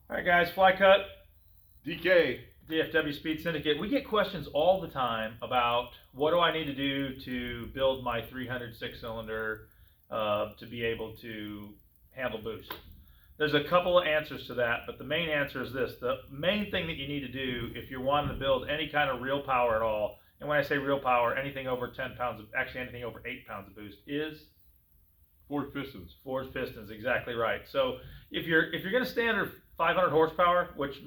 All right, guys, Fly Cut, DK. DFW Speed Syndicate. We get questions all the time about what do I need to do to build my 306 cylinder to be able to handle boost. There's a couple of answers to that, but the main answer is this. The main thing that you need to do if you're wanting to build any kind of real power at all, and when I say real power, anything over 10 pounds, actually anything over 8 pounds of boost, is Forged pistons. Forged pistons, exactly right. So if you're going to standard 500 horsepower, which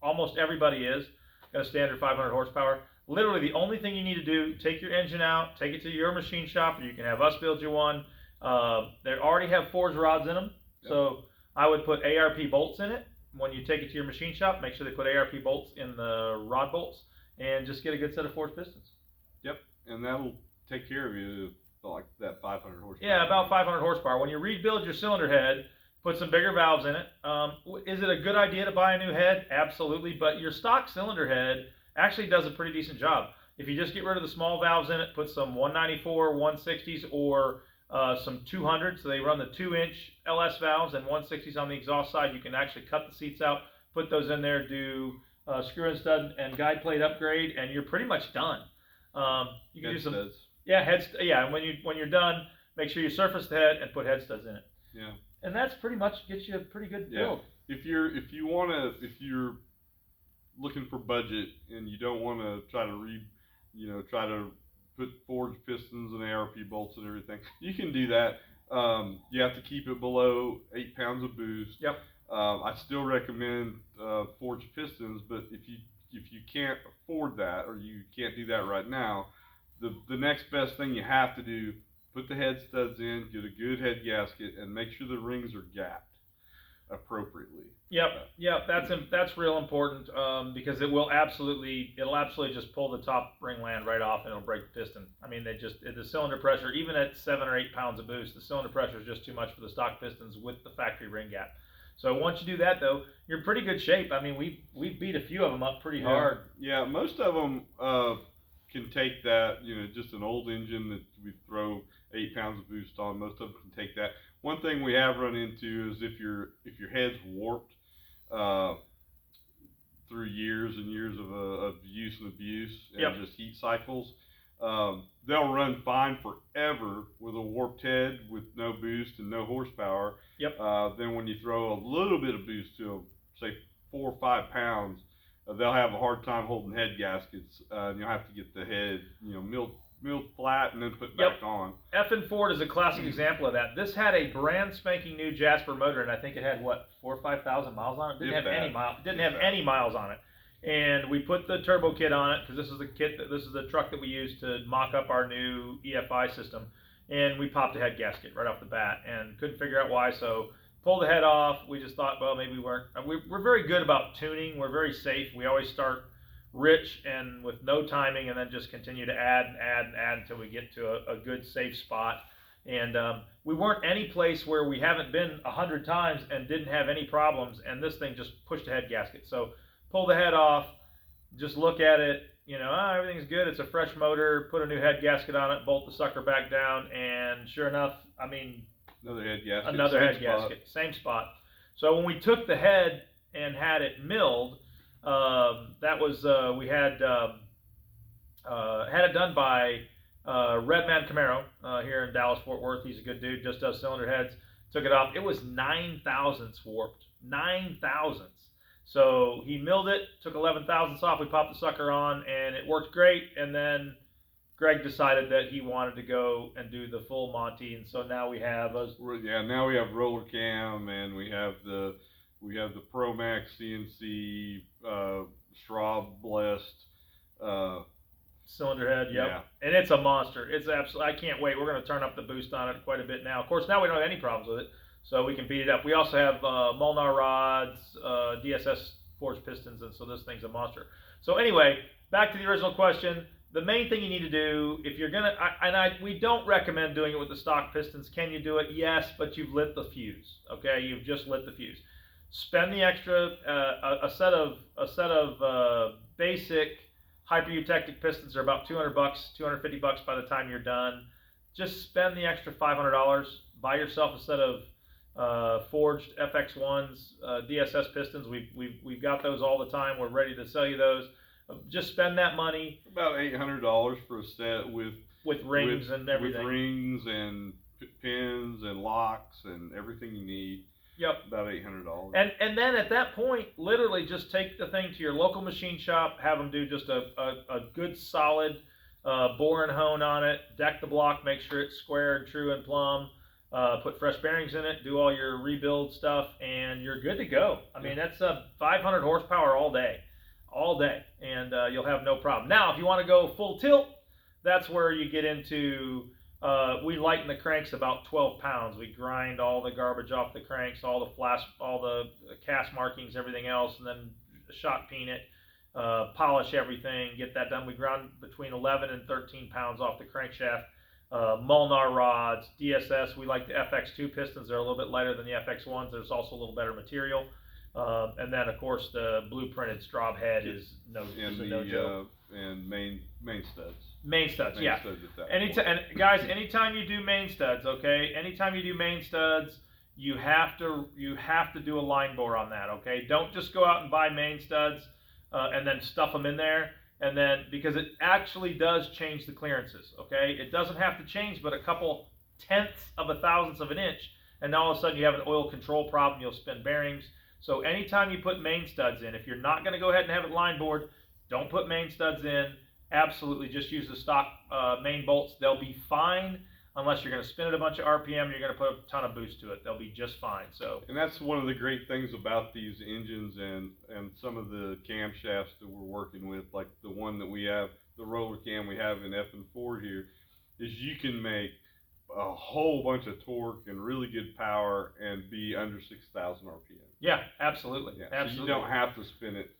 almost everybody is going to standard 500 horsepower, literally the only thing you need to do, take your engine out, take it to your machine shop, or you can have us build you one. They already have forged rods in them, yep. So I would put ARP bolts in it. When you take it to your machine shop, make sure they put ARP bolts in the rod bolts, and just get a good set of forged pistons. Yep, and that'll take care of you like that 500 horsepower. Yeah, about 500 horsepower. When you rebuild your cylinder head, put some bigger valves in it. Is it a good idea to buy a new head? Absolutely, but your stock cylinder head actually does a pretty decent job. If you just get rid of the small valves in it, put some 194, 160s, or some 200s. So they run the 2-inch LS valves and 160s on the exhaust side. You can actually cut the seats out, put those in there, do screw and stud and guide plate upgrade, and you're pretty much done. You can do some studs. Yeah, and when you're done, make sure you surface the head and put head studs in it. Yeah. And that's pretty much gets you a pretty good build. If you're looking for budget and you don't want to try to put forged pistons and ARP bolts and everything, you can do that. You have to keep it below 8 pounds of boost. Yep. I still recommend forged pistons, but if you can't afford that or you can't do that right now, the next best thing you have to do, put the head studs in, get a good head gasket, and make sure the rings are gapped appropriately. Yep. That's real important because it'll absolutely just pull the top ring land right off and it'll break the piston. I mean, the cylinder pressure, even at 7 or 8 pounds of boost, the cylinder pressure is just too much for the stock pistons with the factory ring gap. So once you do that, though, you're in pretty good shape. I mean, we beat a few of them up pretty hard. Yeah, most of them can take that. Just an old engine that we throw 8 pounds of boost on. Most of them can take that. One thing we have run into is if your head's warped through years and years of use and abuse and just heat cycles, they'll run fine forever with a warped head with no boost and no horsepower. Yep. Then when you throw a little bit of boost to them, say 4 or 5 pounds, they'll have a hard time holding head gaskets. And you'll have to get the head, milled flat and then put back on. Effin Ford is a classic example of that. This had a brand spanking new Jasper motor, and I think it had 4,000 or 5,000 miles on it. Didn't have any miles on it. And we put the turbo kit on it because this is the truck that we used to mock up our new EFI system. And we popped a head gasket right off the bat and couldn't figure out why. So pulled the head off. We just thought, well, maybe we weren't. We're very good about tuning. We're very safe. We always start rich and with no timing, and then just continue to add until we get to a good safe spot. And we weren't any place where we haven't been 100 times and didn't have any problems. And this thing just pushed a head gasket. So pull the head off, just look at it. Everything's good. It's a fresh motor. Put a new head gasket on it. Bolt the sucker back down, and sure enough, another head gasket. Another head gasket, same spot. So when we took the head and had it milled, we had it done by Redman Camaro here in Dallas Fort Worth. He's a good dude, just does cylinder heads. Took it off. It was 9 thousandths warped. 9 thousandths. So he milled it, took 11 thousandths off. We popped the sucker on, and it worked great. And then Greg decided that he wanted to go and do the full Monty, and so now we have now we have roller cam, and we have the Pro Max CNC Straub blessed cylinder head. Yeah, and it's a monster. It's absolutely. I can't wait. We're going to turn up the boost on it quite a bit now. Of course, now we don't have any problems with it, so we can beat it up. We also have Molnar rods, DSS forged pistons, and so this thing's a monster. So anyway, back to the original question. The main thing you need to do, if you're gonna, we don't recommend doing it with the stock pistons. Can you do it? Yes, but you've lit the fuse. Okay, you've just lit the fuse. Spend the extra. A set of basic hypereutectic pistons are about $200, $250 by the time you're done. Just spend the extra $500. Buy yourself a set of forged FX1s, DSS pistons. We've got those all the time. We're ready to sell you those. Just spend that money. About $800 for a set with rings and everything. With rings and pins and locks and everything you need. Yep. About $800. And then at that point, literally just take the thing to your local machine shop, have them do just a good solid bore and hone on it, deck the block, make sure it's square and true and plumb, put fresh bearings in it, do all your rebuild stuff, and you're good to go. I mean, that's 500 horsepower all day, and you'll have no problem. Now, if you want to go full tilt, that's where you get into. We lighten the cranks about 12 pounds. We grind all the garbage off the cranks, all the cast markings, everything else, and then shot peen it, polish everything, get that done. We grind between 11 and 13 pounds off the crankshaft. Molnar rods, DSS. We like the FX2 pistons. They're a little bit lighter than the FX1s. There's also a little better material. And then, of course, the blueprinted Straub head is no joke. And main studs. Main studs, yeah. Studs and guys, anytime you do main studs, okay? Anytime you do main studs, you have to do a line bore on that, okay? Don't just go out and buy main studs and then stuff them in there, and then because it actually does change the clearances, okay? It doesn't have to change, but a couple tenths of a thousandth of an inch, and all of a sudden you have an oil control problem. You'll spin bearings. So anytime you put main studs in, if you're not going to go ahead and have it line bored, don't put main studs in. Absolutely, just use the stock main bolts. They'll be fine unless you're going to spin it a bunch of RPM. You're going to put a ton of boost to it. They'll be just fine. So, and that's one of the great things about these engines and some of the camshafts that we're working with, like the one that we have, the roller cam we have in F&Ford here, is you can make a whole bunch of torque and really good power and be under 6,000 RPM. Yeah, absolutely. Yeah, absolutely. So you don't have to spin it.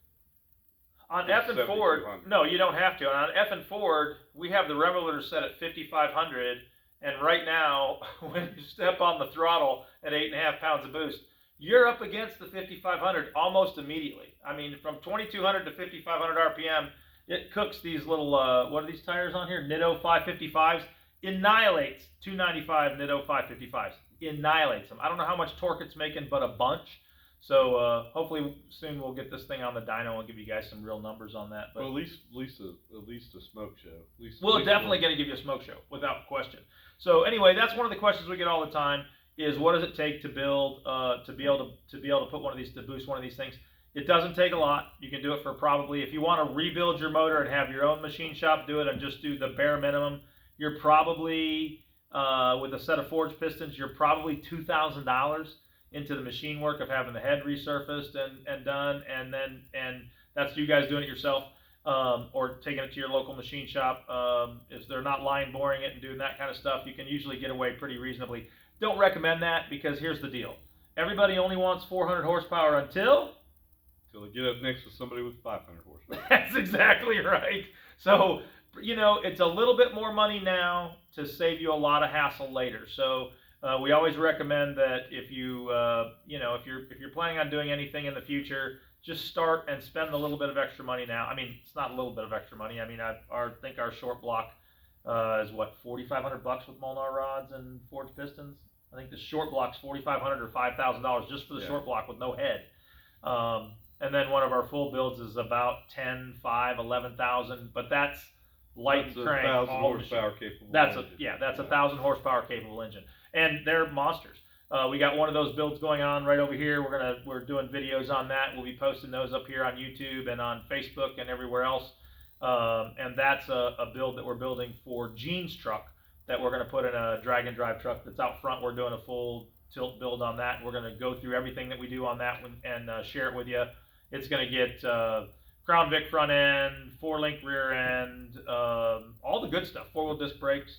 On F&Ford, no, you don't have to. On F&Ford, we have the revolutor set at 5,500, and right now, when you step on the throttle at 8.5 pounds of boost, you're up against the 5,500 almost immediately. I mean, from 2,200 to 5,500 RPM, it cooks these little, what are these tires on here? Nitto 555s. Annihilates 295 Nitto 555s. Annihilates them. I don't know how much torque it's making, but a bunch. So hopefully soon we'll get this thing on the dyno and give you guys some real numbers on that. But well, at least a smoke show. We're definitely going to give you a smoke show without question. So anyway, that's one of the questions we get all the time: is what does it take to build to be able to put one of these, to boost one of these things? It doesn't take a lot. You can do it for probably, if you want to rebuild your motor and have your own machine shop do it and just do the bare minimum, you're probably with a set of forged pistons, you're probably $2,000 into the machine work of having the head resurfaced and done, and that's you guys doing it yourself, or taking it to your local machine shop. If they're not line boring it and doing that kind of stuff, you can usually get away pretty reasonably. Don't recommend that, because here's the deal: everybody only wants 400 horsepower until they get up next to somebody with 500 horsepower. That's exactly right. So it's a little bit more money now to save you a lot of hassle later. So we always recommend that if you if you're planning on doing anything in the future, just start and spend a little bit of extra money now. I mean, it's not a little bit of extra money. I mean, I think our short block is what, $4,500 with Molnar rods and forged pistons. I think the short block's $4,500 or $5,000 just for the short block with no head. And then one of our full builds is about 10, 5, 11,000, but that's light that's crank. 1,000 horsepower capable. That's a 1,000 horsepower capable engine, and they're monsters. We got one of those builds going on right over here. We're doing videos on that. We'll be posting those up here on YouTube and on Facebook and everywhere else. And that's a build that we're building for Gene's truck that we're going to put in a drag and drive truck that's out front. We're doing a full tilt build on that. We're going to go through everything that we do on that one and share it with you. It's going to get Crown Vic front end, 4-link rear end, all the good stuff. 4-wheel disc brakes.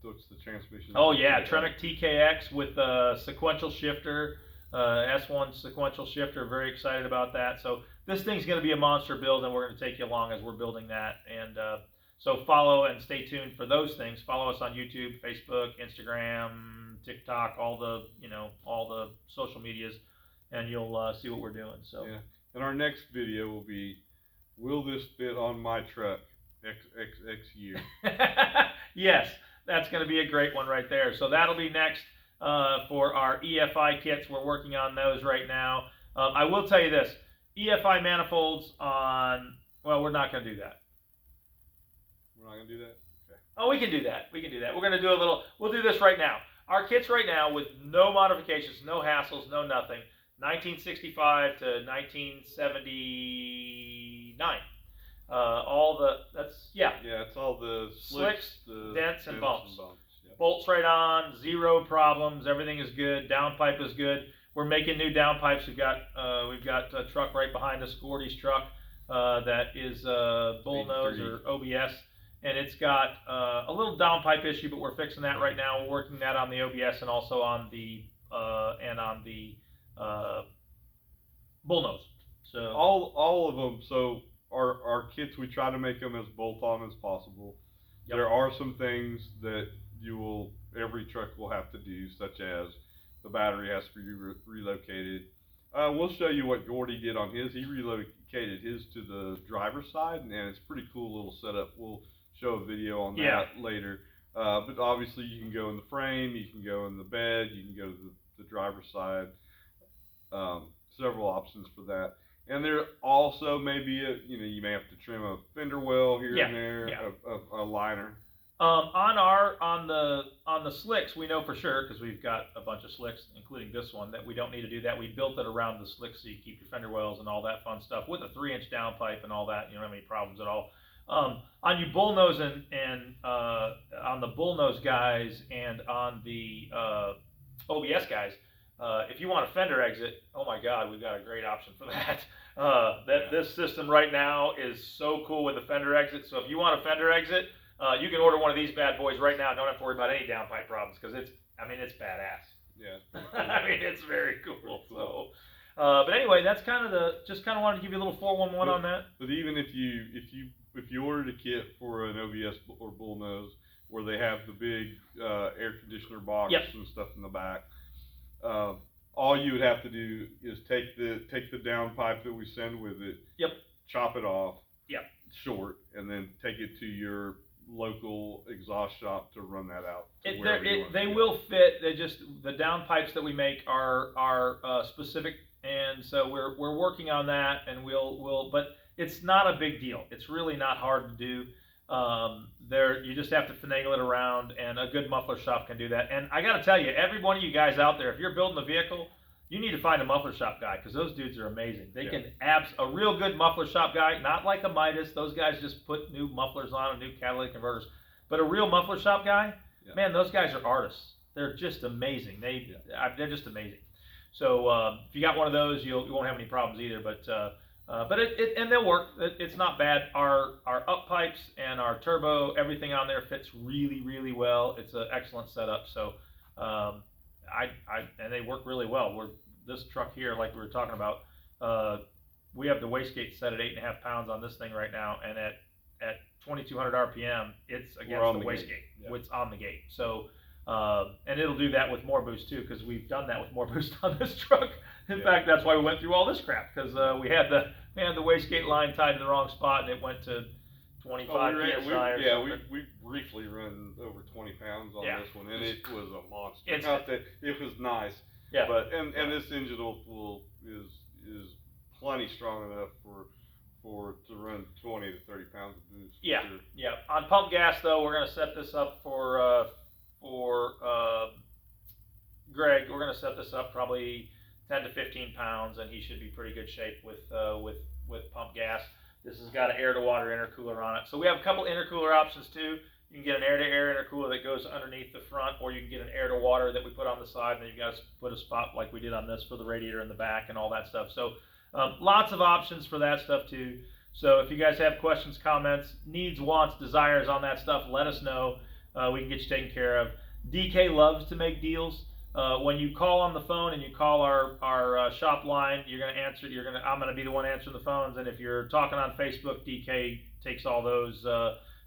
What's the transmission? Oh yeah, Tremec TKX with a sequential shifter, S1 sequential shifter. Very excited about that. So this thing's going to be a monster build, and we're going to take you along as we're building that. And so follow and stay tuned for those things. Follow us on YouTube, Facebook, Instagram, TikTok, all the social medias, and you'll see what we're doing. So yeah. And our next video will be, will this fit on my truck X year? Yes, that's going to be a great one right there. So that'll be next. for our EFI kits. We're working on those right now. I will tell you this, EFI manifolds on, well, we're not going to do that. We're not going to do that? Okay. Oh, we can do that. We can do that. We're going to do a little, we'll do this right now. Our kits right now with no modifications, no hassles, no nothing, 1965 to 1979. Yeah, it's all the slicks, the dents, and bumps. Yeah. Bolts right on, zero problems, everything is good, downpipe is good. We're making new downpipes. We've got a truck right behind us, Gordy's truck, that is bullnose or OBS, and it's got a little downpipe issue, but we're fixing that right now. We're working that on the OBS and also on the bullnose. So all of them. So our kits, we try to make them as bolt-on as possible. Yep. There are some things that every truck will have to do, such as the battery has to be relocated. We'll show you what Gordy did on his. He relocated his to the driver's side, and it's a pretty cool little setup. We'll show a video on that later. But obviously you can go in the frame, you can go in the bed, you can go to the driver's side. Several options for that. And there also may be you may have to trim a fender well here and there, a liner. On the slicks, we know for sure, because we've got a bunch of slicks, including this one, that we don't need to do that. We built it around the slicks so you keep your fender wells and all that fun stuff with a 3-inch downpipe and all that. You don't have any problems at all. On you bullnose and on the bullnose guys and on the OBS guys, if you want a fender exit, oh my God, we've got a great option for that. This system right now is so cool with the fender exit. So if you want a fender exit, you can order one of these bad boys right now. Don't have to worry about any downpipe problems because it's badass. Yeah. I mean, it's very cool. So, but anyway, that's wanted to give you a little 411 on that. But even if you ordered a kit for an OBS or bullnose where they have the big air conditioner box and stuff in the back, all you would have to do is take the downpipe that we send with it, chop it off, short, and then take it to your local exhaust shop to run that out. They will fit. The downpipes that we make are specific, and so we're working on that, and but it's not a big deal. It's really not hard to do. You just have to finagle it around, and a good muffler shop can do that. And I got to tell you, every one of you guys out there, if you're building a vehicle, you need to find a muffler shop guy, because those dudes are amazing. They can a real good muffler shop guy, not like a Midas. Those guys just put new mufflers on and new catalytic converters. But a real muffler shop guy, man, those guys are artists. They're just amazing. They're just amazing. So if you got one of those, you won't have any problems either. But and they'll work. It's not bad. Our up pipes and our turbo, everything on there fits really, really well. It's an excellent setup. So and they work really well. This truck here, like we were talking about, we have the wastegate set at 8.5 pounds on this thing right now, and at 2,200 RPM, it's against the wastegate. It's on the gate. So and it'll do that with more boost too, because we've done that with more boost on this truck. In fact, that's why we went through all this crap, because we had the wastegate line tied in the wrong spot, and it went to 25 PSI or something. We briefly run over 20 pounds on this one, and it was a monster. It was nice. Yeah. But and this engine is plenty strong enough to run 20 to 30 pounds of boost. Yeah. Sure. Yeah. On pump gas though, we're gonna set this up for Greg. We're gonna set this up probably 10 to 15 pounds, and he should be pretty good shape with pump gas. This has got an air-to-water intercooler on it. So we have a couple intercooler options too. You can get an air-to-air intercooler that goes underneath the front, or you can get an air-to-water that we put on the side, and then you got to put a spot like we did on this for the radiator in the back and all that stuff. So lots of options for that stuff too. So if you guys have questions, comments, needs, wants, desires on that stuff, let us know. We can get you taken care of. DK loves to make deals. When you call on the phone and you call our shop line, you're going to answer. I'm going to be the one answering the phones. And if you're talking on Facebook, DK takes all those,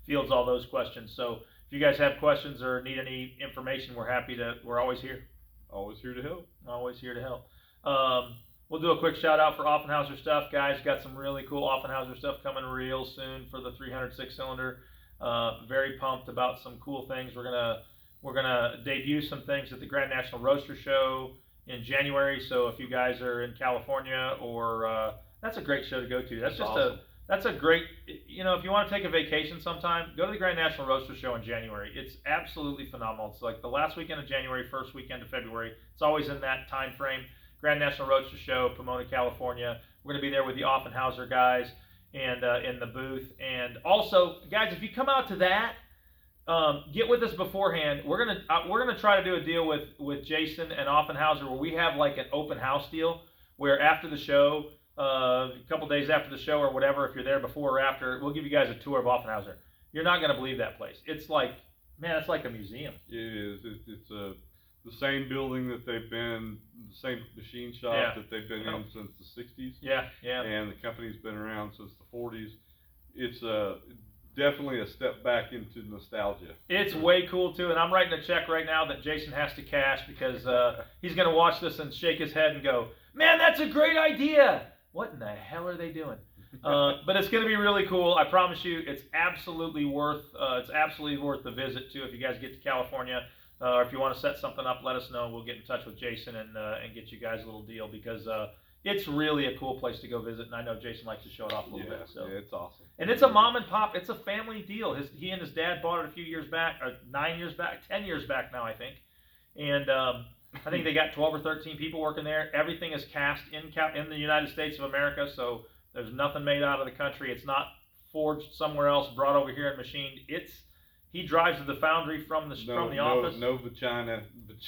fields all those questions. So if you guys have questions or need any information, we're always here. Always here to help. Always here to help. We'll do a quick shout out for Offenhouser stuff, guys. Got some really cool Offenhouser stuff coming real soon for the 306 cylinder. Very pumped about some cool things we're We're going to debut some things at the Grand National Roadster Show in January. So if you guys are in California, or that's a great show to go to. That's just awesome. that's a great, you know, if you want to take a vacation sometime, go to the Grand National Roadster Show in January. It's absolutely phenomenal. It's like the last weekend of January, first weekend of February. It's always in that time frame. Grand National Roadster Show, Pomona, California. We're going to be there with the Offenhouser guys and in the booth. And also, guys, if you come out to that, get with us beforehand. We're gonna try to do a deal with Jason and Offenhouser where we have like an open house deal where after the show, a couple days after the show or whatever, if you're there before or after, we'll give you guys a tour of Offenhouser. You're not gonna believe that place. It's like, man, it's like a museum. It is. It's the same building that they've been, the same machine shop that they've been in since the 60s. Yeah, yeah. And the company's been around since the 40s. It's definitely a step back into nostalgia. It's way cool too, and I'm writing a check right now that Jason has to cash because he's gonna watch this and shake his head and go, "Man, that's a great idea. What in the hell are they doing?" But it's gonna be really cool. I promise you, it's absolutely worth the visit too. If you guys get to California, or if you want to set something up, let us know. We'll get in touch with Jason and get you guys a little deal because it's really a cool place to go visit, and I know Jason likes to show it off a little bit. So yeah, it's awesome. And it's a mom and pop. It's a family deal. He and his dad bought it a few years back, or 9 years back, 10 years back now, I think. And I think they got 12 or 13 people working there. Everything is cast in the United States of America, so there's nothing made out of the country. It's not forged somewhere else, brought over here and machined. He drives to the foundry from the office. No vagina.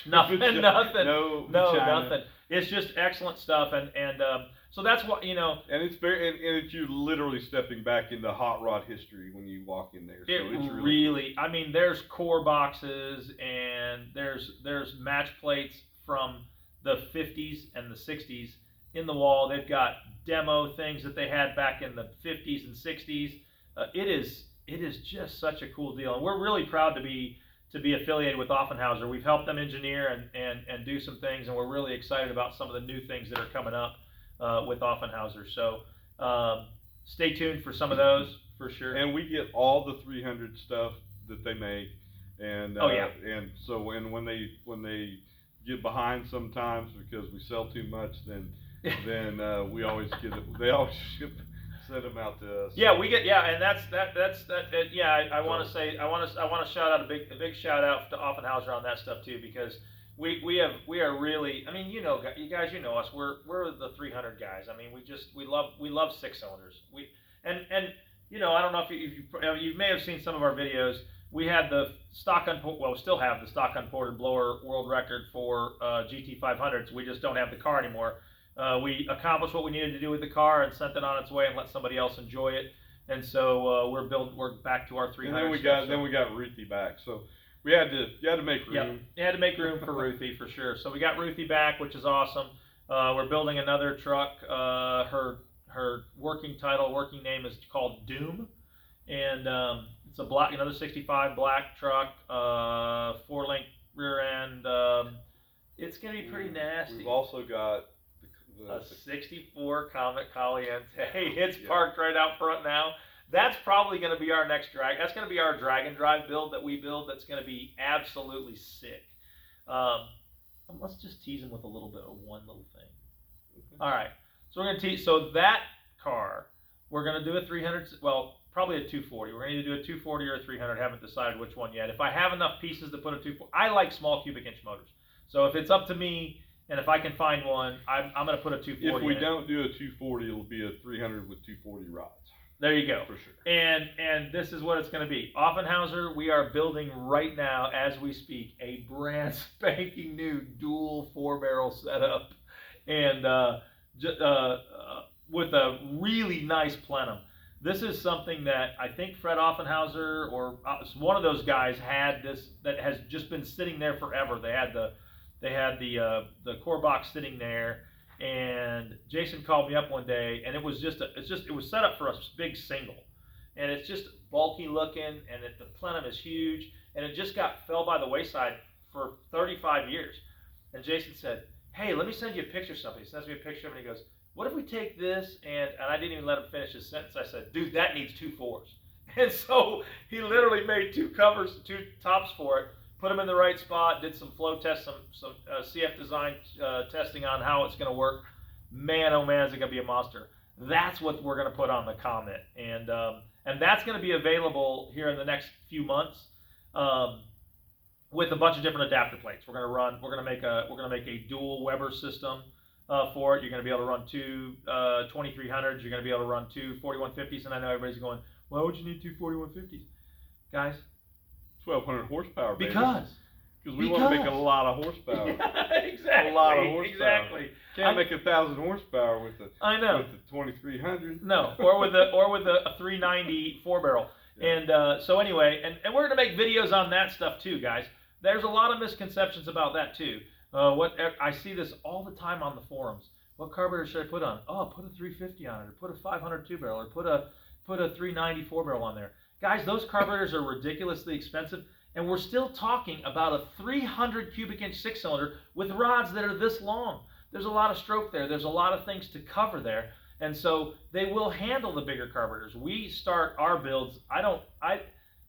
Nothing. No nothing. It's just excellent stuff, and so that's what, you know. And it's and it's you literally stepping back into hot rod history when you walk in there. So it's really cool. I mean, there's core boxes and there's match plates from the 50s and the 60s in the wall. They've got demo things that they had back in the 50s and 60s. It is just such a cool deal, and we're really proud to be affiliated with Offenhauser. We've helped them engineer and do some things, and we're really excited about some of the new things that are coming up with Offenhauser. So stay tuned for some of those for sure. And we get all the 300 stuff that they make, and and so when they get behind sometimes because we sell too much, then we always get it. They always send them out to us. Yeah, we get and that's yeah. I want to shout out a big shout out to Offenhauser on that stuff too, because we are really, I mean, you guys know us. We're the 300 guys. I mean, we love 6 cylinders. And I don't know if you may have seen some of our videos. We had the we still have the stock unported blower world record for GT 500s. We just don't have the car anymore. We accomplished what we needed to do with the car and sent it on its way and let somebody else enjoy it. And so we're back to our 300. And then we got Ruthie back. So you had to make room. Yep. You had to make room for Ruthie for sure. So we got Ruthie back, which is awesome. We're building another truck. Her working name is called Doom, and it's another 65 black truck, 4-link rear end. It's gonna be pretty nasty. We've also got a 64 Comet Caliente. It's parked right out front now. That's probably going to be our next drag. That's going to be our drag and drive build that we build. That's going to be absolutely sick. Let's just tease him with a little bit of one little thing. Okay. All right. So we're going to tease. So that car, we're going to do a 300. Well, probably a 240. We're going to either do a 240 or a 300. Haven't decided which one yet. If I have enough pieces to put a 240, I like small cubic inch motors. So if it's up to me, and if I can find one, I'm going to put a 240 If we don't do a 240, it'll be a 300 with 240 rods. There you go. For sure. And this is what it's going to be. Offenhauser, we are building right now, as we speak, a brand spanking new dual 4-barrel setup, and with a really nice plenum. This is something that I think Fred Offenhauser or one of those guys had this, that has just been sitting there forever. They had the core box sitting there, and Jason called me up one day, and it was set up for a big single, and it's just bulky looking, and the plenum is huge, and it just fell by the wayside for 35 years. And Jason said, "Hey, let me send you a picture of something." He sends me a picture of it, and he goes, "What if we take this?" And I didn't even let him finish his sentence. I said, "Dude, that needs 2 4s." And so he literally made 2 tops for it, put them in the right spot, did some flow tests, some CF design testing on how it's going to work. Man, oh man, is it going to be a monster. That's what we're going to put on the Comet, and that's going to be available here in the next few months with a bunch of different adapter plates. We're going to make a dual Weber system for it. You're going to be able to run two 2300s. You're going to be able to run two 4150s, and I know everybody's going, why would you need two 4150s, guys? 1200 horsepower, baby. Because we want to make a lot of horsepower. Yeah, exactly. A lot of horsepower. Exactly. Can't make 1,000 horsepower with the I know with the 2300. No, or with a 390 4-barrel. Yeah. And so anyway, and we're gonna make videos on that stuff too, guys. There's a lot of misconceptions about that too. What I see this all the time on the forums. What carburetor should I put on? Oh, put a 350 on it, or put a 500 2-barrel, or put a 390 4-barrel on there. Guys, those carburetors are ridiculously expensive, and we're still talking about a 300 cubic inch 6-cylinder with rods that are this long. There's a lot of stroke there. There's a lot of things to cover there, and so they will handle the bigger carburetors. We start our builds. I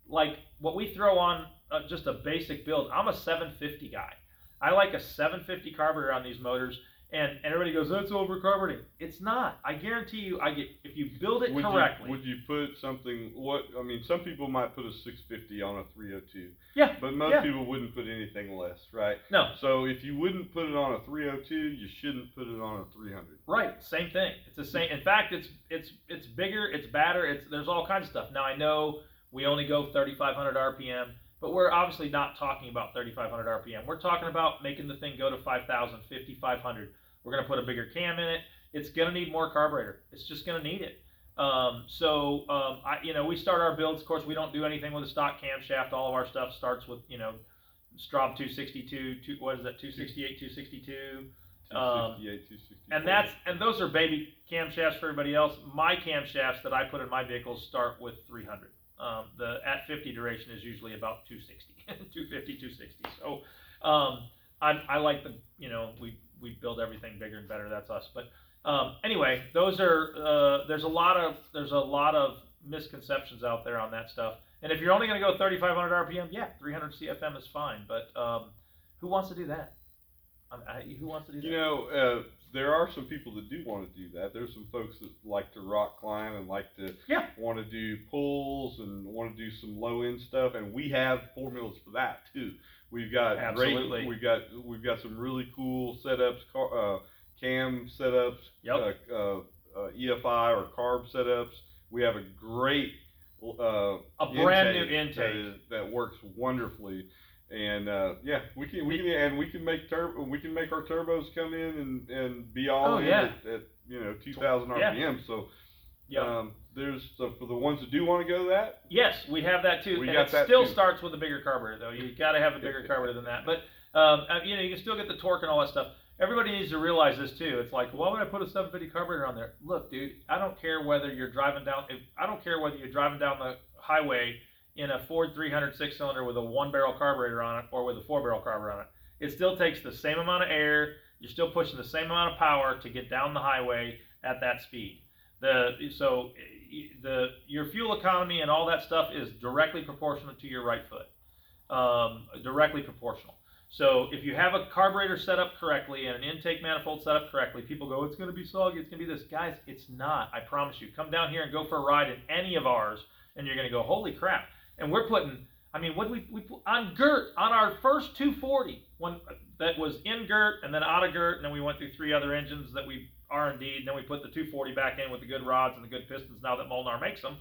like what we throw on just a basic build. I'm a 750 guy. I like a 750 carburetor on these motors. And everybody goes, that's overcarbureting. It's not. I guarantee you, if you build it correctly. Would you put something? Some people might put a 650 on a 302. Yeah. But most people wouldn't put anything less, right? No. So if you wouldn't put it on a 302, you shouldn't put it on a 300. Right. Same thing. It's the same. In fact, it's bigger. It's badder. There's all kinds of stuff. Now I know we only go 3,500 RPM. But we're obviously not talking about 3,500 RPM. We're talking about making the thing go to 5,000, 5,500. We're going to put a bigger cam in it. It's going to need more carburetor. It's just going to need it. We start our builds. Of course, we don't do anything with a stock camshaft. All of our stuff starts with, Straub 262, 268, 262. 268, And those are baby camshafts for everybody else. My camshafts that I put in my vehicles start with 300. The at 50 duration is usually about 260, 250, 260. So I like we build everything bigger and better. That's us. But anyway, those are there's a lot of misconceptions out there on that stuff. And if you're only going to go 3,500 RPM, yeah, 300 CFM is fine. But who wants to do that? Who wants to do that? There are some people that do want to do that. There's some folks that like to rock climb and like to want to do pulls and want to do some low end stuff, and we have formulas for that too. We've got we've got some really cool setups, cam setups, EFI or carb setups. We have a great brand new intake that works wonderfully. And we can make our turbos come in and be all at 2,000 RPM. So for the ones that do want to go that. Yes, we have that too. It still starts with a bigger carburetor though. You got to have a bigger carburetor than that. But you can still get the torque and all that stuff. Everybody needs to realize this too. It's like, why would I put a 750 carburetor on there? Look, dude, I don't care whether you're driving down the highway in a Ford 300 6-cylinder with a 1-barrel carburetor on it or with a 4-barrel carburetor on it. It still takes the same amount of air. You're still pushing the same amount of power to get down the highway at that speed. Your fuel economy and all that stuff is directly proportional to your right foot. Directly proportional. So if you have a carburetor set up correctly and an intake manifold set up correctly, people go, it's going to be soggy, it's going to be this. Guys, it's not. I promise you. Come down here and go for a ride in any of ours, and you're going to go, holy crap. And we're putting, what we put on GERT, on our first 240, one that was in GERT and then out of GERT, and then we went through 3 other engines that we R&D'd, and then we put the 240 back in with the good rods and the good pistons now that Molnar makes them.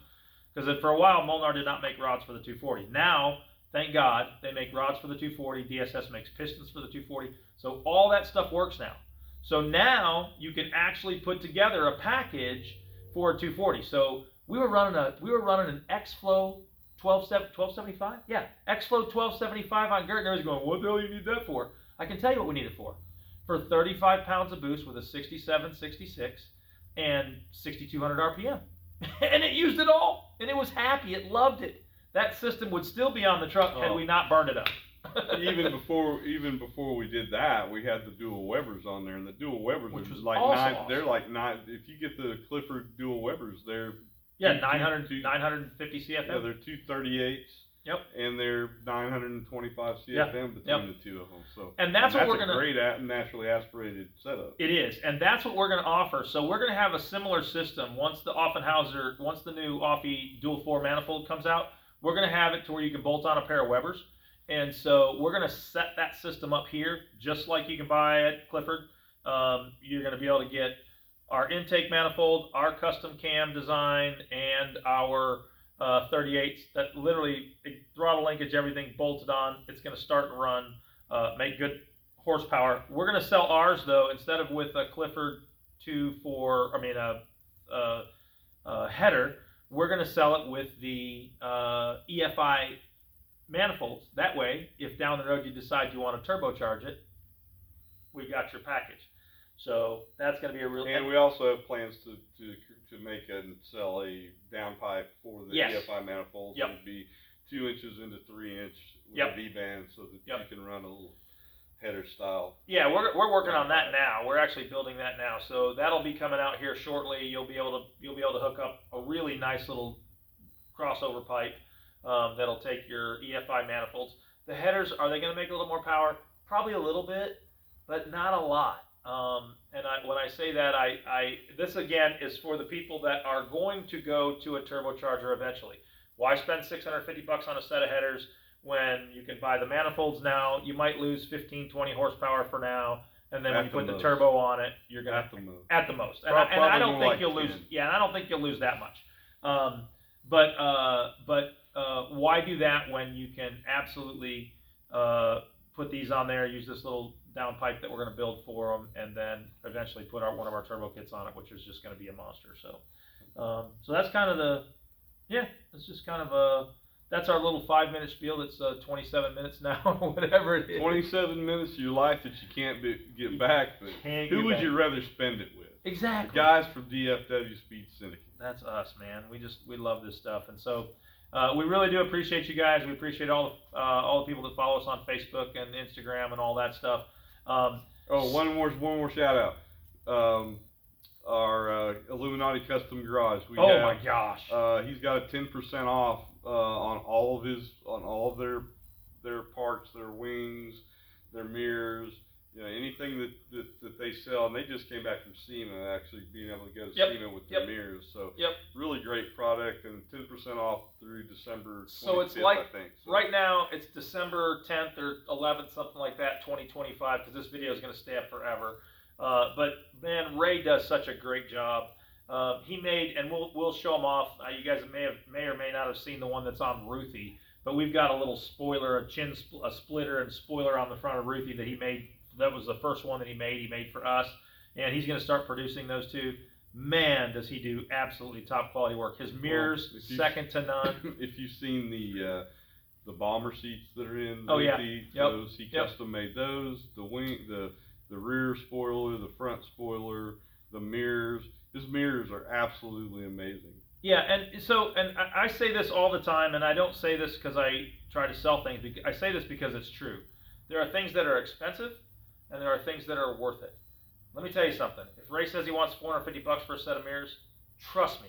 Because for a while, Molnar did not make rods for the 240. Now, thank God, they make rods for the 240. DSS makes pistons for the 240. So all that stuff works now. So now you can actually put together a package for a 240. So we were running an X-Flow 1275? Yeah, X-Flow 1275 on GERT, and everybody's going, what the hell do you need that for? I can tell you what we need it for. For 35 pounds of boost with a 67, 66, and 6,200 RPM. And it used it all, and it was happy. It loved it. That system would still be on the truck had we not burned it up. even before we did that, we had the dual Webers on there, and the dual Webers was like also 9. Awesome. They're like 9. If you get the Clifford dual Webers, they're 950 CFM. Yeah, they're 238s. Yep. And they're 925 CFM Yep. between Yep. the two of them. So and that's what we're gonna. a great naturally aspirated setup. It is, and that's what we're gonna offer. So we're gonna have a similar system once the Offenhouser, once the new Offie dual 4 manifold comes out. We're gonna have it to where you can bolt on a pair of Webers, and so we're gonna set that system up here just like you can buy at Clifford. You're gonna be able to get our intake manifold, our custom cam design, and our 38s that literally throttle linkage, everything bolted on. It's going to start and run, make good horsepower. We're going to sell ours though, instead of with a Clifford 2.4, header, we're going to sell it with the EFI manifolds. That way, if down the road you decide you want to turbocharge it, we've got your package. So that's going to be a real. And we also have plans to make and sell a downpipe for the EFI manifolds. Yep. It would be 2 inches into 3 inch with Yep. a V-band, so that Yep. you can run a little header style. Yeah, we're working on that now. We're actually building that now, so that'll be coming out here shortly. You'll be able to hook up a really nice little crossover pipe that'll take your EFI manifolds. The headers, are they going to make a little more power? Probably a little bit, but not a lot. When I say that, this again is for the people that are going to go to a turbocharger eventually. Why spend $650 on a set of headers when you can buy the manifolds now? You might lose 15, 20 horsepower for now, and then when you put the turbo on it, you're gonna at the most. And I don't think you'll lose. Yeah, and I don't think you'll lose that much. But why do that when you can absolutely put these on there, use this little downpipe that we're going to build for them, and then eventually put one of our turbo kits on it, which is just going to be a monster. So, so that's kind of it's just kind of that's our little 5-minute spiel. That's 27 minutes now, or whatever it is. 27 minutes of your life that you can't get back. But who would you rather spend it with? Exactly. The guys from DFW Speed Syndicate. That's us, man. We love this stuff, and so. We really do appreciate you guys. We appreciate all the people that follow us on Facebook and Instagram and all that stuff. One more shout out. Our Illuminati Custom Garage. My gosh. He's got a 10% off on all of their parts, their wings, their mirrors. Anything that they sell, and they just came back from SEMA, actually being able to go to SEMA with their mirrors. So really great product, and 10% off through December 25th, so it's like, I think. So right now it's December 10th or 11th, something like that, 2025, because this video is going to stay up forever. But man, Ray does such a great job. He made, and we'll show them off. You guys may or may not have seen the one that's on Ruthie, but we've got a little spoiler, a splitter and spoiler on the front of Ruthie that he made. That was the first one that he made for us, and he's going to start producing those too. Man, does he do absolutely top quality work. His mirrors, second to none. If you've seen the bomber seats that are in those, he custom made those. The wing, the rear spoiler, the front spoiler, the mirrors. His mirrors are absolutely amazing. Yeah, and I say this all the time, and I don't say this because I try to sell things. I say this because it's true. There are things that are expensive, and there are things that are worth it. Let me tell you something. If Ray says he wants $450 for a set of mirrors, trust me,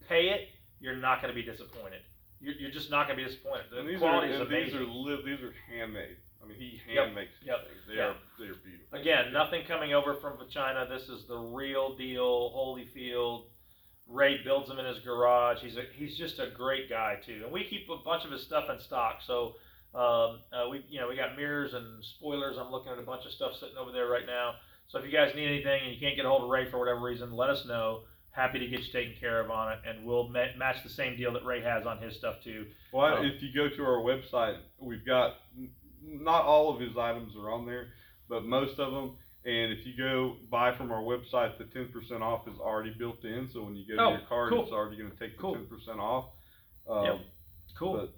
pay it. You're not going to be disappointed. You're just not going to be disappointed. The quality is amazing. These are handmade. I mean, he hand makes these things. They are beautiful. Again, nothing coming over from China. This is the real deal, Holyfield. Ray builds them in his garage. He's just a great guy too, and we keep a bunch of his stuff in stock. So. We got mirrors and spoilers. I'm looking at a bunch of stuff sitting over there right now. So if you guys need anything and you can't get a hold of Ray for whatever reason, let us know. Happy to get you taken care of on it, and we'll match the same deal that Ray has on his stuff too. Well, if you go to our website, we've got, not all of his items are on there, but most of them. And if you go buy from our website, the 10% off is already built in. So when you go to your card, it's already going to take the 10% off. Cool.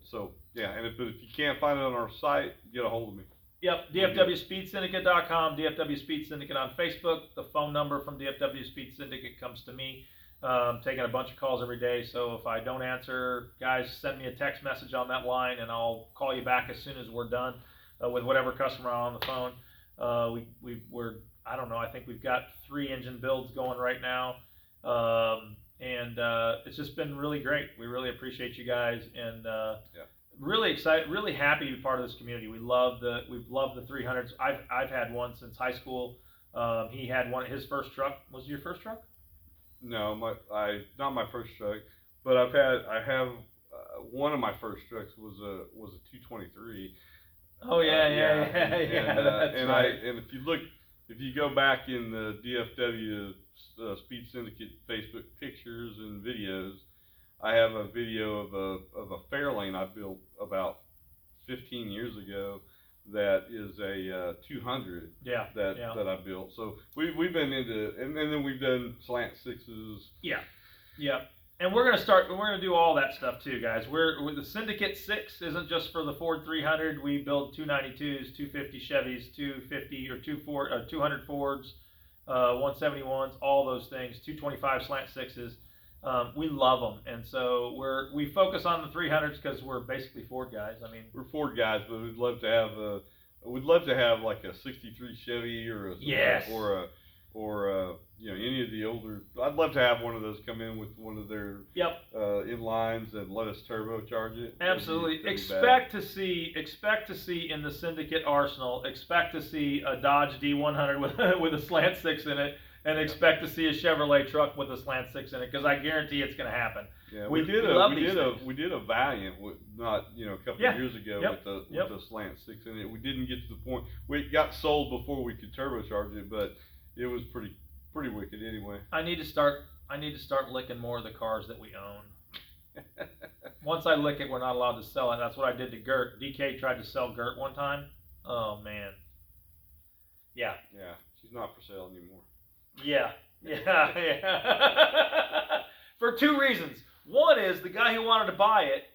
But if you can't find it on our site, get a hold of me. Yep, DFWSpeedSyndicate.com, DFW Speed Syndicate on Facebook. The phone number from DFW Speed Syndicate comes to me. I'm taking a bunch of calls every day, so if I don't answer, guys, send me a text message on that line, and I'll call you back as soon as we're done with whatever customer on the phone. We're I don't know, I think we've got 3 engine builds going right now. And it's just been really great. We really appreciate you guys, and really excited, really happy to be part of this community. We've loved the 300s. I've had one since high school. He had one. His first truck was it your first truck? No, not my first truck, but I have one of my first trucks was a 223. Oh yeah. And right. if you go back in the DFW Speed Syndicate Facebook pictures and videos, I have a video of a Fairlane I built about 15 years ago. That is a 200 that I built. So we've been into, and then we've done slant sixes. Yeah. And we're gonna do all that stuff too, guys. With the Syndicate 6 isn't just for the Ford 300. We build 292s, 250 Chevys, 250 or 200 Fords, 171s, all those things, 225 slant sixes. We love them, and so we focus on the 300s because we're basically Ford guys. I mean, we're Ford guys, but we'd love to have like a '63 Chevy or any of the older. I'd love to have one of those come in with one of their inlines and let us turbocharge it. Absolutely. Expect to see in the Syndicate arsenal. Expect to see a Dodge D100 with a slant six in it. And expect to see a Chevrolet truck with a slant six in it, because I guarantee it's going to happen. Yeah, we did a Valiant, a couple of years ago with a slant six in it. We didn't get to the point. We got sold before we could turbocharge it, but it was pretty wicked anyway. I need to start licking more of the cars that we own. Once I lick it, we're not allowed to sell it. That's what I did to Gert. DK tried to sell Gert one time. Oh man. Yeah. Yeah, she's not for sale anymore. Yeah. For two reasons. One is the guy who wanted to buy it.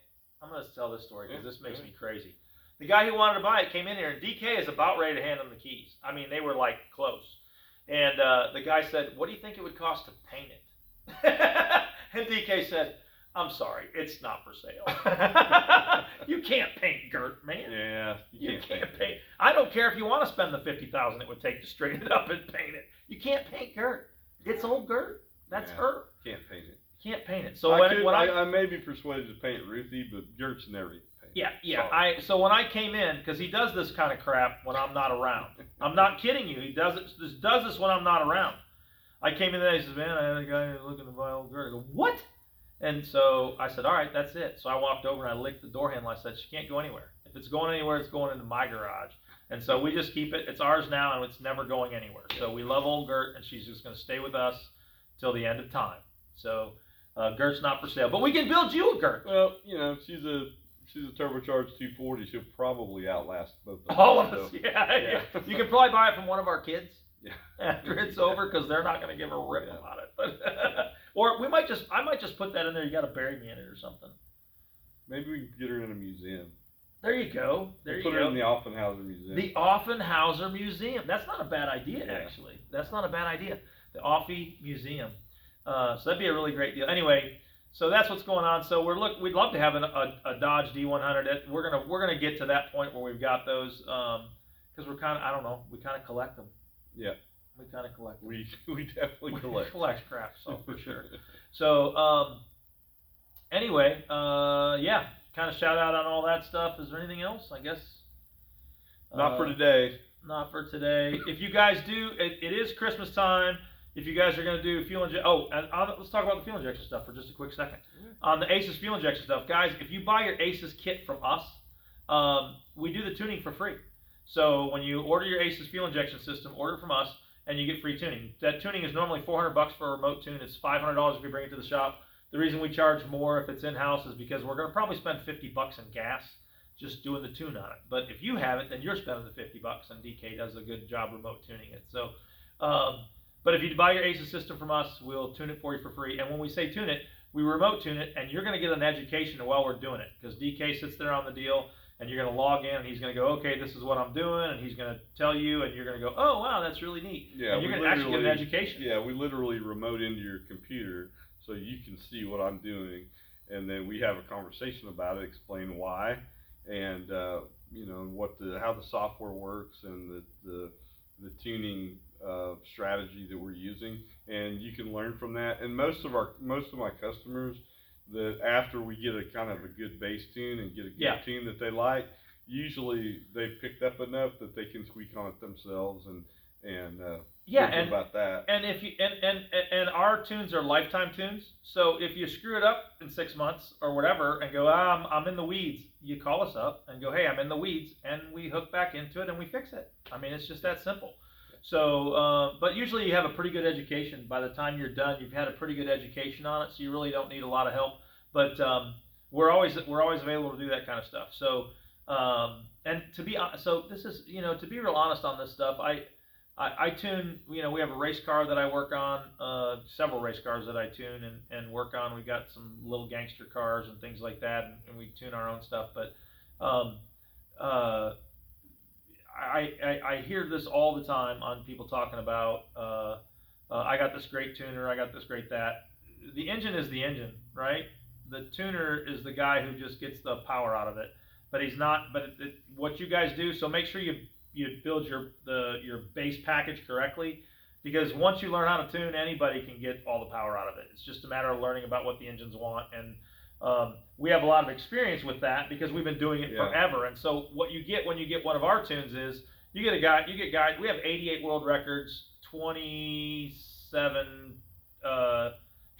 I'm going to tell this story because this makes me crazy. The guy who wanted to buy it came in here, and DK is about ready to hand him the keys. I mean, they were like close. And the guy said, "What do you think it would cost to paint it?" And DK said, "I'm sorry, it's not for sale." You can't paint Gert, man. Yeah, you can't paint. I don't care if you want to spend the $50,000 it would take to straighten it up and paint it. You can't paint Gert. It's old Gert. That's her. Can't paint it. Can't paint it. So I may be persuaded to paint Ruthie, but Gert's never painted. Yeah. So when I came in, because he does this kind of crap when I'm not around. I'm not kidding you. He does this when I'm not around. I came in there. He says, "Man, I had a guy looking to buy old Gert." I go, "What?" And so I said, "All right, that's it." So I walked over and I licked the door handle. I said, "She can't go anywhere. If it's going anywhere, it's going into my garage." And so we just keep it. It's ours now, and it's never going anywhere. So we love old Gert, and she's just going to stay with us till the end of time. So Gert's not for sale, but we can build you a Gert. Well, she's a turbocharged 240. She'll probably outlast both of us. All of us. Yeah. You can probably buy it from one of our kids. Yeah. After it's over, because they're not going to give a rip about it. But or I might just put that in there. You got to bury me in it or something. Maybe we can get her in a museum. There you go. Put her in the Offenhouser Museum. The Offenhouser Museum. That's not a bad idea, actually. That's not a bad idea. The Offie Museum. So that'd be a really great deal. Anyway, so that's what's going on. So we'd love to have a Dodge D100. We're gonna get to that point where we've got those because we kind of collect them. Yeah. We kind of collect them. We definitely collect. We collect crap, so for sure. So anyway, kind of shout out on all that stuff. Is there anything else? I guess. Not for today. Not for today. If you guys do, it is Christmas time. If you guys are going to do fuel injection, let's talk about the fuel injection stuff for just a quick second. On the ACES fuel injection stuff, guys, if you buy your ACES kit from us, we do the tuning for free. So when you order your ACES fuel injection system, order from us, and you get free tuning. That tuning is normally $400 for a remote tune. It's $500 if you bring it to the shop. The reason we charge more if it's in-house is because we're going to probably spend $50 in gas just doing the tune on it. But if you have it, then you're spending the $50, and DK does a good job remote tuning it. So, but if you buy your ACES system from us, we'll tune it for you for free. And when we say tune it, we remote tune it, and you're going to get an education while we're doing it, because DK sits there on the deal, and you're going to log in, and he's going to go, okay, this is what I'm doing, and he's going to tell you, and you're going to go, oh, wow, that's really neat. Yeah, and you're going to actually get an education. Yeah, we literally remote into your computer so you can see what I'm doing, and then we have a conversation about it, explain why, and how the software works, and the tuning strategy that we're using, and you can learn from that. And most of my customers that after we get a kind of a good bass tune and get a good tune that they like, usually they've picked up enough that they can tweak on it themselves and feel good about that. And if you and our tunes are lifetime tunes, so if you screw it up in 6 months or whatever and go, I'm in the weeds, you call us up and go, hey, I'm in the weeds, and we hook back into it and we fix it. I mean, it's just that simple. So, but usually you have a pretty good education. By the time you're done, you've had a pretty good education on it, so you really don't need a lot of help. But we're always available to do that kind of stuff. So, and so this is, to be real honest on this stuff, I tune, we have a race car that I work on, several race cars that I tune and work on. We've got some little gangster cars and things like that, and we tune our own stuff. But I hear this all the time on people talking about, I got this great tuner, I got this great that. The engine is the engine, right? The tuner is the guy who just gets the power out of it. But he's not, what you guys do, so make sure you build your base package correctly, because once you learn how to tune, anybody can get all the power out of it. It's just a matter of learning about what the engines want, and we have a lot of experience with that because we've been doing it forever. And so what you get when you get one of our tunes is you get guys. We have 88 world records, 27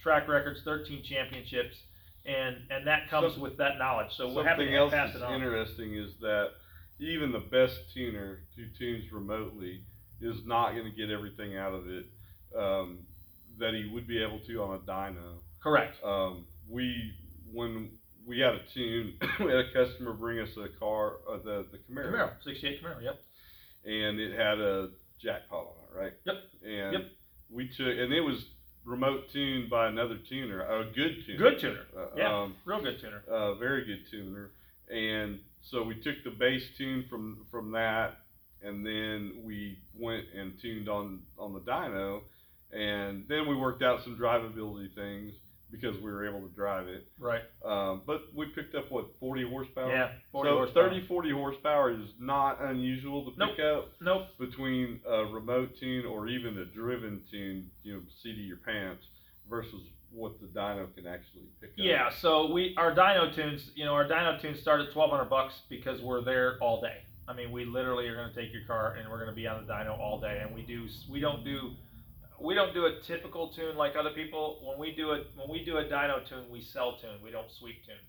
track records, 13 championships, and that comes with that knowledge. So we're happy to pass it on. Something else that's interesting is that even the best tuner who tunes remotely is not going to get everything out of it that he would be able to on a dyno. Correct. When we had a tune, we had a customer bring us a car, the Camaro. 68 Camaro, yep. And it had a jackpot on it, right? Yep. And we took, and it was remote tuned by another tuner, a good tuner. Good tuner. Real good tuner. Very good tuner. And so we took the bass tune from that, and then we went and tuned on the dyno, and then we worked out some drivability things because we were able to drive it. Right. But we picked up, 40 horsepower? Yeah, 40 so horsepower. 40 horsepower is not unusual to pick up. Nope. Between a remote tune or even a driven tune, seat of your pants, versus what the dyno can actually pick up. Yeah, so our dyno tunes, start at $1,200 because we're there all day. I mean, we literally are going to take your car and we're going to be on the dyno all day, and we don't do a typical tune like other people. When we do a dyno tune, we cell tune. We don't sweep tune.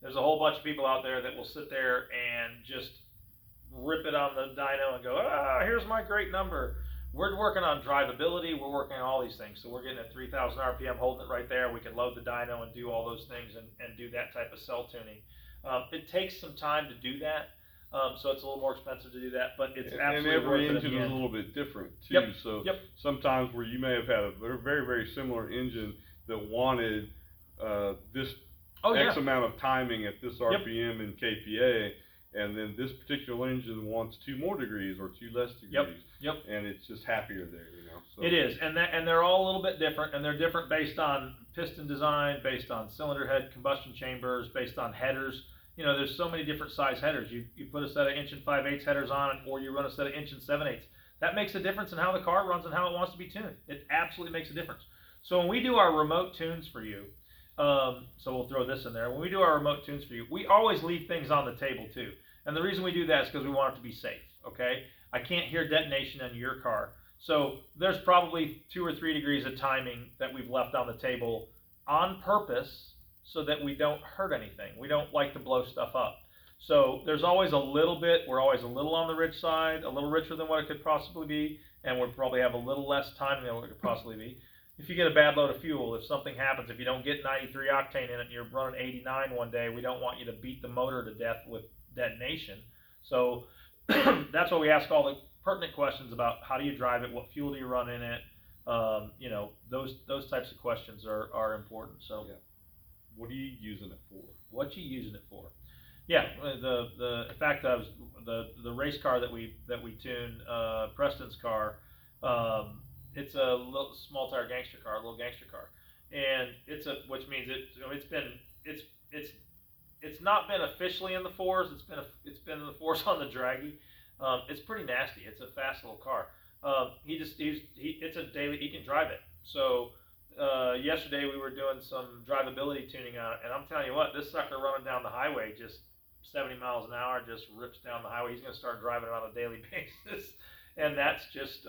There's a whole bunch of people out there that will sit there and just rip it on the dyno and go, here's my great number. We're working on drivability. We're working on all these things. So we're getting at 3,000 RPM, holding it right there. We can load the dyno and do all those things and do that type of cell tuning. It takes some time to do that. So it's a little more expensive to do that, but it's absolutely worth it. And every engine is a little bit different too. Yep. So sometimes where you may have had a very, very similar engine that wanted this X amount of timing at this RPM and KPA, and then this particular engine wants 2 more degrees or 2 less degrees. Yep. And it's just happier there, So. It is, and they're all a little bit different, and they're different based on piston design, based on cylinder head, combustion chambers, based on headers. There's so many different size headers. You put a set of 1 5/8 headers on it, or you run a set of 1 7/8. That makes a difference in how the car runs and how it wants to be tuned. It absolutely makes a difference. So when we do our remote tunes for you, so we'll throw this in there. When we do our remote tunes for you, we always leave things on the table too. And the reason we do that is because we want it to be safe, okay? I can't hear detonation on your car. So there's probably 2 or 3 degrees of timing that we've left on the table on purpose so that we don't hurt anything. We don't like to blow stuff up. So there's always a little bit, we're always a little on the rich side, a little richer than what it could possibly be, and we'll probably have a little less timing than what it could possibly be. If you get a bad load of fuel, if something happens, if you don't get 93 octane in it and you're running 89 one day, we don't want you to beat the motor to death with detonation. So that's why we ask all the pertinent questions about how do you drive it, what fuel do you run in it, those types of questions are important. So what are you using it for? What you using it for? Yeah, in fact, the race car that we tune, Preston's car, it's a little small tire gangster car, a little gangster car, and which means it's not been officially in the fours. It's been in the fours on the draggy. It's pretty nasty. It's a fast little car. It's a daily. He can drive it. So yesterday we were doing some drivability tuning on it, and I'm telling you what, this sucker running down the highway just 70 miles an hour just rips down the highway. He's going to start driving it on a daily basis, and that's just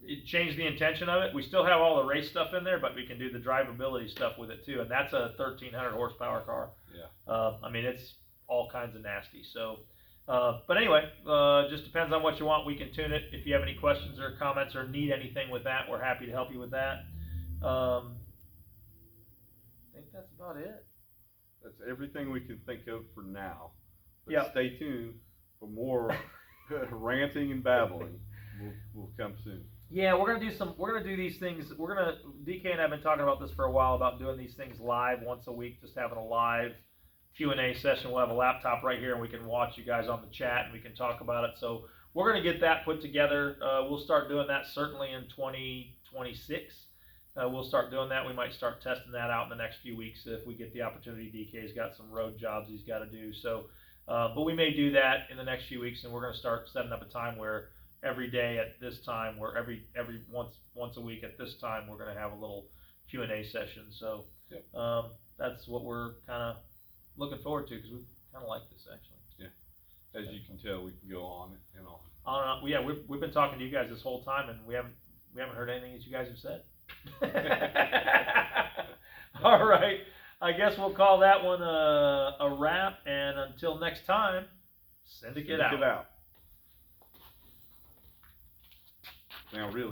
it changed the intention of it. We still have all the race stuff in there, but we can do the drivability stuff with it too, and that's a 1,300 horsepower car. Yeah. I mean, it's all kinds of nasty. So, but anyway, just depends on what you want. We can tune it. If you have any questions or comments or need anything with that, we're happy to help you with that. I think that's about it. That's everything we can think of for now. But Yep. stay tuned for more ranting and babbling. Will come soon. Yeah, we're gonna do these things. DK and I have been talking about this for a while about doing these things live once a week, just having a live Q&A session. We'll have a laptop right here and we can watch you guys on the chat and we can talk about it. So we're gonna get that put together. We'll start doing that certainly in 2026. We'll start doing that. We might start testing that out in the next few weeks if we get the opportunity. DK's got some road jobs he's got to do. So, but we may do that in the next few weeks, and we're going to start setting up a time where every day at this time, where every once a week at this time, we're going to have a little Q&A session. So, yep. That's what we're kind of looking forward to because we kind of like this actually. Yeah. As you can tell, we can go on and on. On and on. Yeah, we've been talking to you guys this whole time, and we haven't heard anything that you guys have said. All right, I guess we'll call that one a wrap, and until next time, syndicate out. Now really